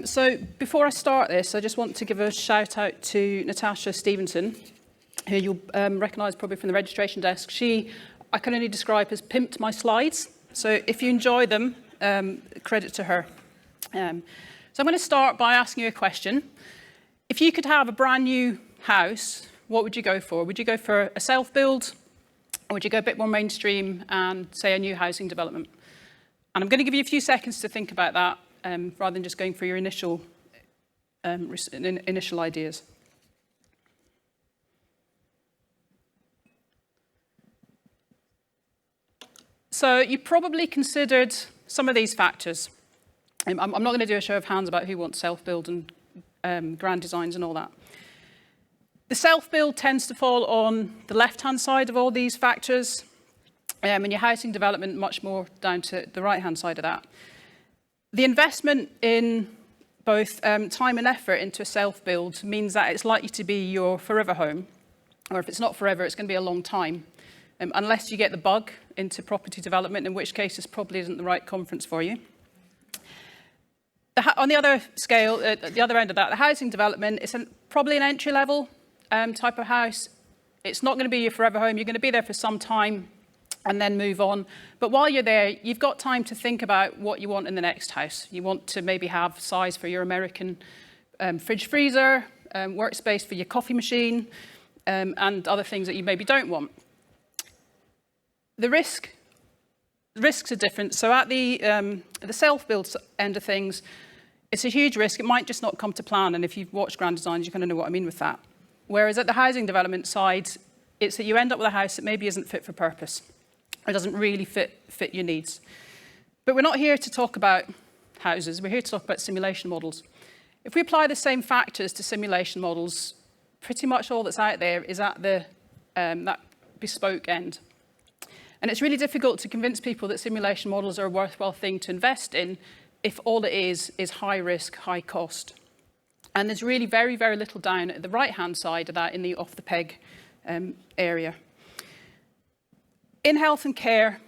So before I start this, I just want to give a shout out to Natasha Stevenson, who you'll recognise probably from the registration desk. I can only describe as pimped my slides. So if you enjoy them, credit to her. So I'm going to start by asking you a question. If you could have a brand new house, what would you go for? Would you go for a self-build, or would you go a bit more mainstream and say a new housing development? And I'm going to give you a few seconds to think about that, rather than just going for your initial ideas. So you probably considered some of these factors. I'm not going to do a show of hands about who wants self-build and grand designs and all that. The self-build tends to fall on the left-hand side of all these factors, and your housing development much more down to the right-hand side of that. The investment in both time and effort into a self-build means that it's likely to be your forever home, or if it's not forever, it's going to be a long time, unless you get the bug into property development, in which case this probably isn't the right conference for you. On the other scale, at the other end of that, the housing development is probably an entry-level type of house. It's not going to be your forever home. You're going to be there for some time and then move on. But while you're there, you've got time to think about what you want in the next house. You want to maybe have size for your American fridge freezer, workspace for your coffee machine, and other things that you maybe don't want. The risks are different. So at the self-build end of things, it's a huge risk. It might just not come to plan. And if you've watched Grand Designs, you kind of know what I mean with that. Whereas at the housing development side, it's that you end up with a house that maybe isn't fit for purpose. It doesn't really fit your needs. But we're not here to talk about houses. We're here to talk about simulation models. If we apply the same factors to simulation models, pretty much all that's out there is at the that bespoke end. And it's really difficult to convince people that simulation models are a worthwhile thing to invest in if all it is high risk, high cost. And there's really very, very little down at the right-hand side of that in the off-the-peg area. In health and care,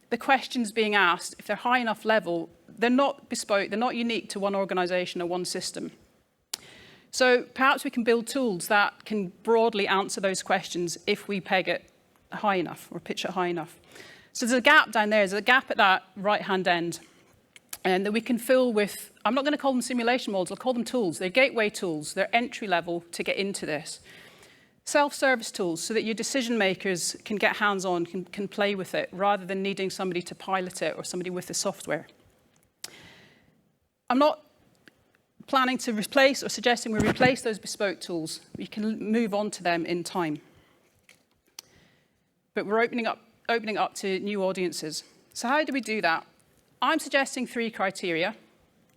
the questions being asked, if they're high enough level, they're not bespoke, they're not unique to one organisation or one system. So perhaps we can build tools that can broadly answer those questions if we peg it high enough or pitch it high enough. So there's a gap down there, there's a gap at that right-hand end, and that we can fill with, I'm not going to call them simulation models, I'll call them tools. They're gateway tools, they're entry level to get into this. Self-service tools so that your decision makers can get hands-on, can play with it, rather than needing somebody to pilot it or somebody with the software. I'm not planning to replace or suggesting we replace those bespoke tools. We can move on to them in time. But we're opening up to new audiences. So how do we do that? I'm suggesting 3 criteria.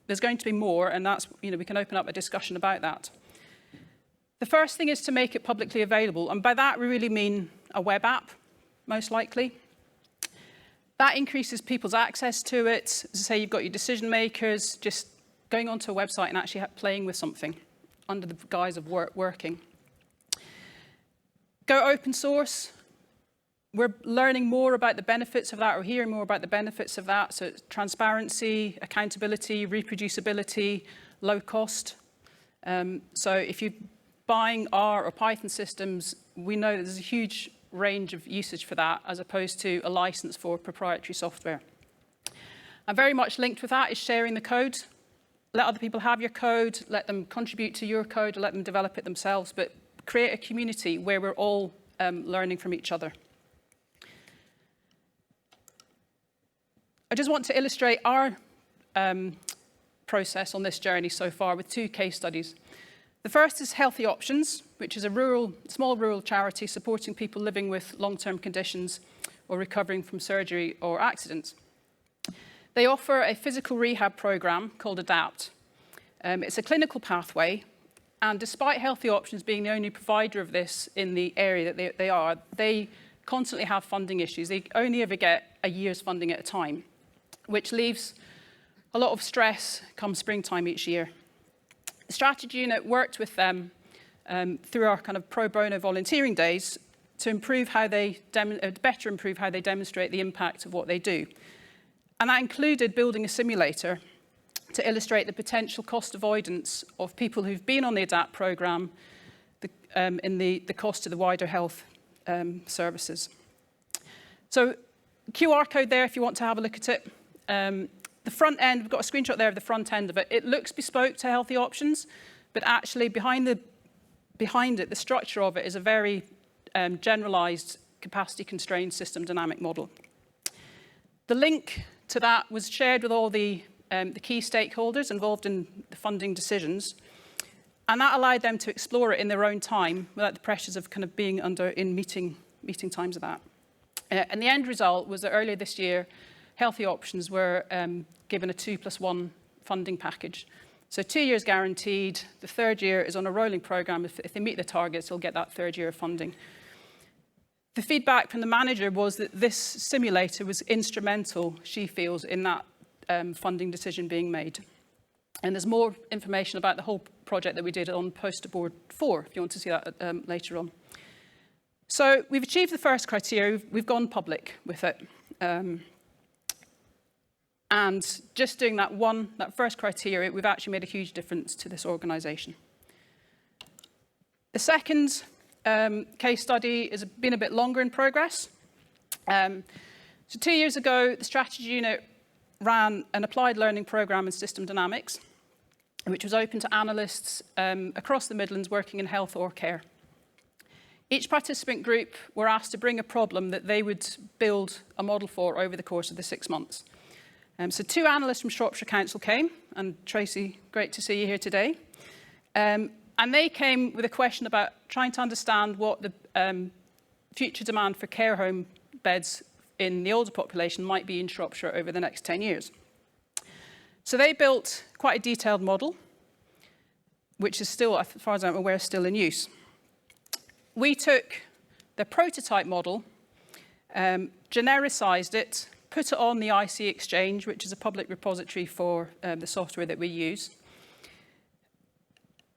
There's going to be more, and that's, we can open up a discussion about that. The first thing is to make it publicly available, and by that we really mean a web app, most likely. That increases people's access to it. As I say, you've got your decision makers just going onto a website and actually playing with something under the guise of working. Go open source. We're learning more about the benefits of that, or hearing more about the benefits of that. So it's transparency, accountability, reproducibility, low cost. So if you're buying R or Python systems, we know there's a huge range of usage for that, as opposed to a license for proprietary software. And very much linked with that is sharing the code. Let other people have your code, let them contribute to your code, or let them develop it themselves, but create a community where we're all learning from each other. I just want to illustrate our process on this journey so far with 2 case studies. The first is Healthy Options, which is a small rural charity supporting people living with long-term conditions or recovering from surgery or accidents. They offer a physical rehab program called ADAPT. It's a clinical pathway, and despite Healthy Options being the only provider of this in the area that they constantly have funding issues. They only ever get a year's funding at a time, which leaves a lot of stress come springtime each year. The strategy unit worked with them through our kind of pro bono volunteering days to improve how they better improve how they demonstrate the impact of what they do. And that included building a simulator to illustrate the potential cost avoidance of people who've been on the ADAPT programme in the cost to the wider health services. So QR code there if you want to have a look at it. The front end, we've got a screenshot there of the front end of it. It looks bespoke to Healthy Options, but actually behind it, the structure of it is a very generalised capacity-constrained system dynamic model. The link to that was shared with all the key stakeholders involved in the funding decisions, and that allowed them to explore it in their own time without the pressures of kind of being in meeting times of that. And the end result was that earlier this year, Healthy Options were given a 2+1 funding package. So 2 years guaranteed. The third year is on a rolling programme. If they meet the targets, they'll get that third year of funding. The feedback from the manager was that this simulator was instrumental, she feels, in that funding decision being made. And there's more information about the whole project that we did on poster board 4, if you want to see that later on. So we've achieved the first criteria. We've gone public with it. And just doing that first criteria, we've actually made a huge difference to this organisation. The second case study has been a bit longer in progress. So 2 years ago, the strategy unit ran an applied learning programme in system dynamics, which was open to analysts across the Midlands working in health or care. Each participant group were asked to bring a problem that they would build a model for over the course of the 6 months. So 2 analysts from Shropshire Council came, and Tracy, great to see you here today. And they came with a question about trying to understand what the future demand for care home beds in the older population might be in Shropshire over the next 10 years. So they built quite a detailed model, which is still, as far as I'm aware, still in use. We took the prototype model, genericized it, put it on the IC Exchange, which is a public repository for the software that we use,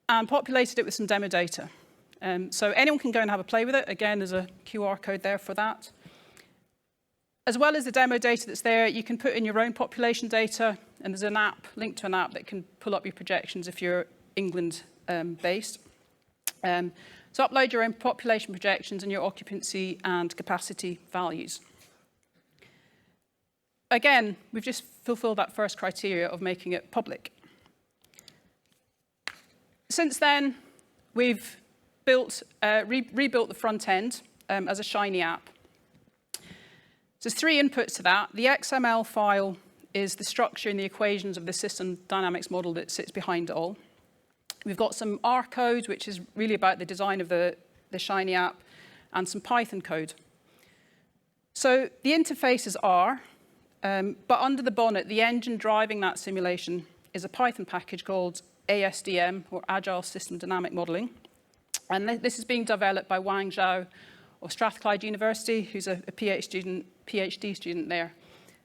and populated it with some demo data. So anyone can go and have a play with it. Again, there's a QR code there for that. As well as the demo data that's there, you can put in your own population data, and there's an app, linked to an app that can pull up your projections if you're England based. So upload your own population projections and your occupancy and capacity values. Again, we've just fulfilled that first criteria of making it public. Since then, we've rebuilt the front end as a Shiny app. So there's 3 inputs to that. The XML file is the structure and the equations of the system dynamics model that sits behind it all. We've got some R code, which is really about the design of the Shiny app, and some Python code. So the interface is R, but under the bonnet, the engine driving that simulation is a Python package called ASDM, or Agile System Dynamic Modeling. And this is being developed by Wang Zhao of Strathclyde University, who's a PhD student there.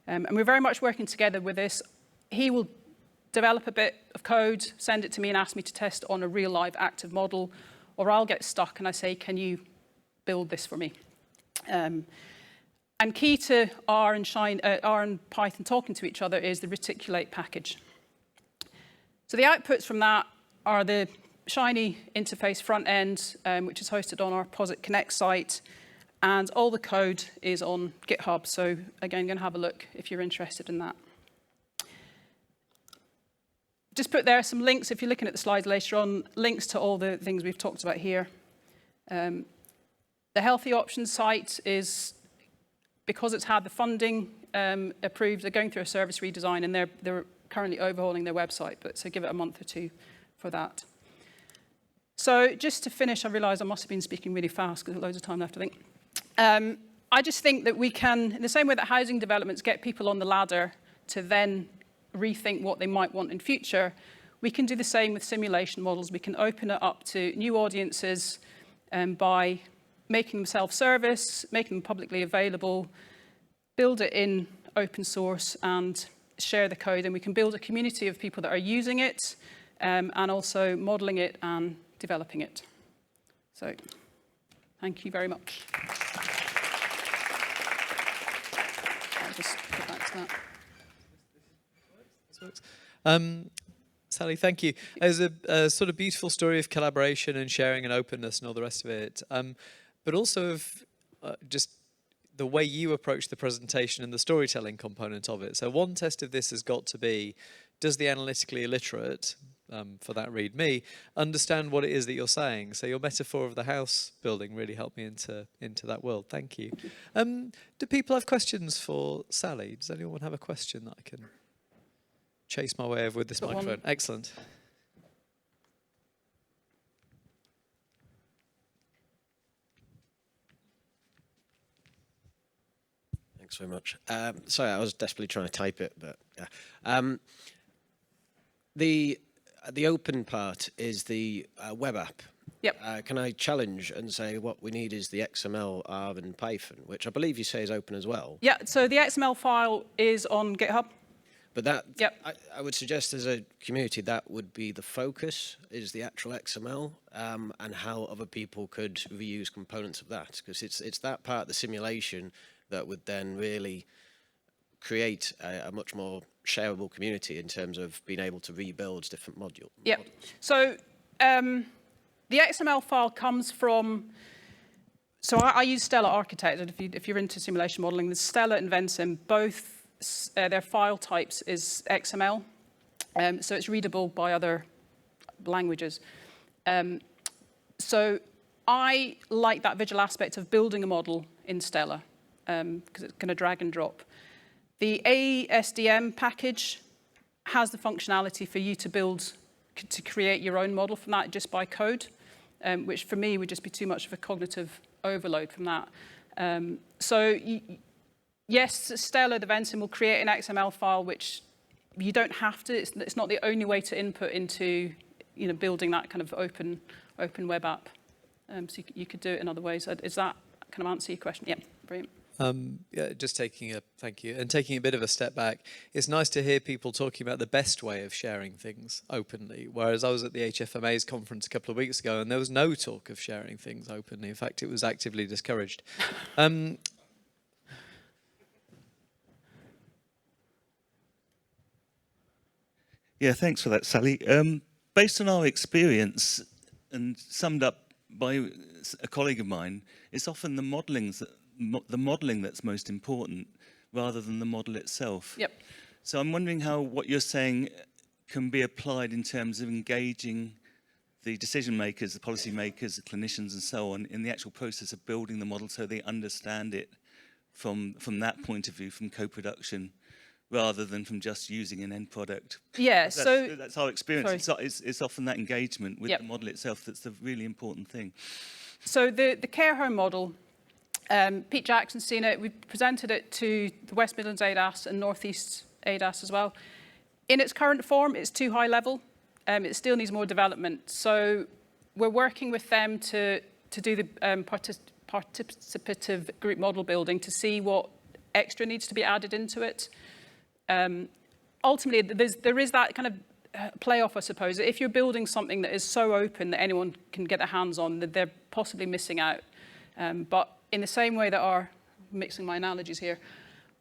And we're very much working together with this. He will develop a bit of code, send it to me and ask me to test on a real live active model, or I'll get stuck and I say, can you build this for me? And key to R and Python talking to each other is the reticulate package. So the outputs from that are the Shiny interface front end, which is hosted on our Posit Connect site, and all the code is on GitHub. So again, going to have a look if you're interested in that. Just put there some links, if you're looking at the slides later on, links to all the things we've talked about here. The Healthy Options site is, because it's had the funding approved, they're going through a service redesign, and they're currently overhauling their website, so give it a month or 2 for that. So just to finish, I realise I must have been speaking really fast because there's loads of time left, I think. I just think that we can, in the same way that housing developments get people on the ladder to then rethink what they might want in future, we can do the same with simulation models. We can open it up to new audiences by making them self-service, making them publicly available, build it in open source and share the code, and we can build a community of people that are using it and also modeling it and developing it. So thank you very much. I'll just go back to that. Sally, thank you. There's a sort of beautiful story of collaboration and sharing and openness and all the rest of it, but also of just the way you approach the presentation and the storytelling component of it. So one test of this has got to be, does the analytically illiterate, for that read me, understand what it is that you're saying? So your metaphor of the house building really helped me into that world. Thank you. Do people have questions for Sally? Does anyone have a question that I can chase my way over with this microphone? Excellent. Thanks very much. Sorry, I was desperately trying to type it, but yeah. The open part is the web app. Yep. Can I challenge and say what we need is the XML, R, and Python, which I believe you say is open as well? Yeah, so the XML file is on GitHub. But that, yep. I would suggest as a community that would be the focus, is the actual XML, and how other people could reuse components of that. Because it's that part of the simulation that would then really create a much more shareable community in terms of being able to rebuild different modules. Yeah. So the XML file comes from, so I use Stella Architect, and if you're into simulation modeling, the Stella and Vensim, both their file types is XML, so it's readable by other languages. So I like that visual aspect of building a model in Stella, because it's going to drag and drop. The ASDM package has the functionality for you to create your own model from that just by code, which for me would just be too much of a cognitive overload from that. Yes, Stella, the Vensim, will create an XML file, which you don't have to. It's not the only way to input into, building that kind of open web app. So you could do it in other ways. Is that kind of answer your question? Yeah, brilliant. Yeah, just thank you, and taking a bit of a step back, it's nice to hear people talking about the best way of sharing things openly, whereas I was at the HFMA's conference a couple of weeks ago and there was no talk of sharing things openly. In fact, it was actively discouraged. Yeah, thanks for that, Sally. Based on our experience, and summed up by a colleague of mine, it's often the modelling that's most important rather than the model itself. Yep. So I'm wondering how what you're saying can be applied in terms of engaging the decision makers, the policy makers, the clinicians and so on in the actual process of building the model so they understand it from that point of view, from co-production, rather than from just using an end product. Yeah, that's our experience. It's often that engagement with the model itself that's the really important thing. So the care home model, Pete Jackson's seen it. We presented it to the West Midlands ADAS and North East ADAS as well. In its current form, it's too high level. It still needs more development. So we're working with them to do the participative group model building to see what extra needs to be added into it. Ultimately, there is that kind of play-off, I suppose. If you're building something that is so open that anyone can get their hands on, that they're possibly missing out. But in the same way that mixing my analogies here,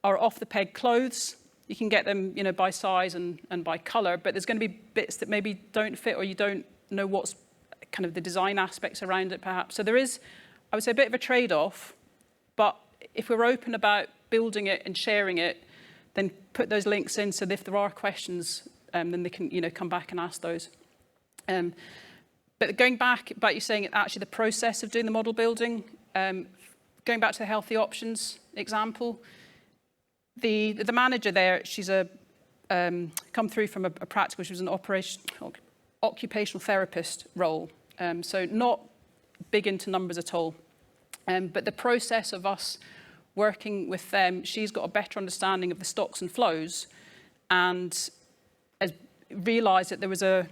our off-the-peg clothes, you can get them, by size and by colour, but there's going to be bits that maybe don't fit, or you don't know what's kind of the design aspects around it, perhaps. So there is, I would say, a bit of a trade-off. But if we're open about building it and sharing it, then put those links in so that if there are questions, then they can, come back and ask those. But going back about you saying actually the process of doing the model building, going back to the healthy options example, the manager there, she's come through from a practical, she was an occupational therapist role, so not big into numbers at all. But the process of us working with them, she's got a better understanding of the stocks and flows, and has realised that there was a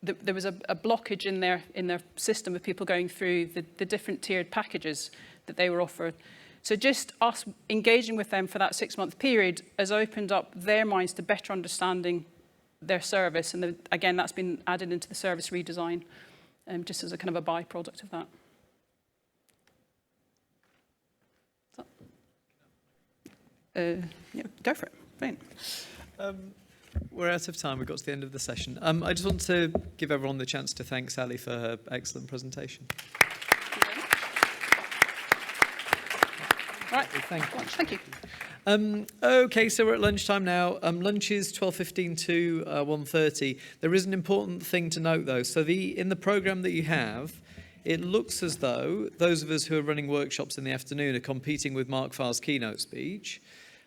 blockage in their system of people going through the different tiered packages that they were offered. So just us engaging with them for that 6-month period has opened up their minds to better understanding their service, and again, that's been added into the service redesign, just as a kind of a byproduct of that. Yeah, go for it. Brilliant. We're out of time. We've got to the end of the session. I just want to give everyone the chance to thank Sally for her excellent presentation. All right. Thank you. Thank you. Okay, so we're at lunchtime now. Lunch is 12:15 to 1:30. There is an important thing to note, though. So in the programme that you have, it looks as though those of us who are running workshops in the afternoon are competing with Mark Farr's keynote speech.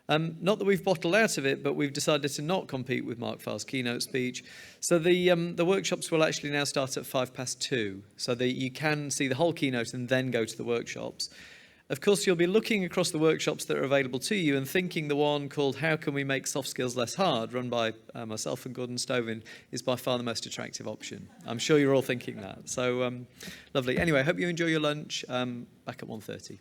Not that we've bottled out of it, but we've decided to not compete with Mark Farr's keynote speech. So the workshops will actually now start at 2:05, so that you can see the whole keynote and then go to the workshops. Of course, you'll be looking across the workshops that are available to you and thinking the one called How Can We Make Soft Skills Less Hard, run by myself and Gordon Stovin, is by far the most attractive option. I'm sure you're all thinking that. So lovely. Anyway, I hope you enjoy your lunch. Back at 1:30.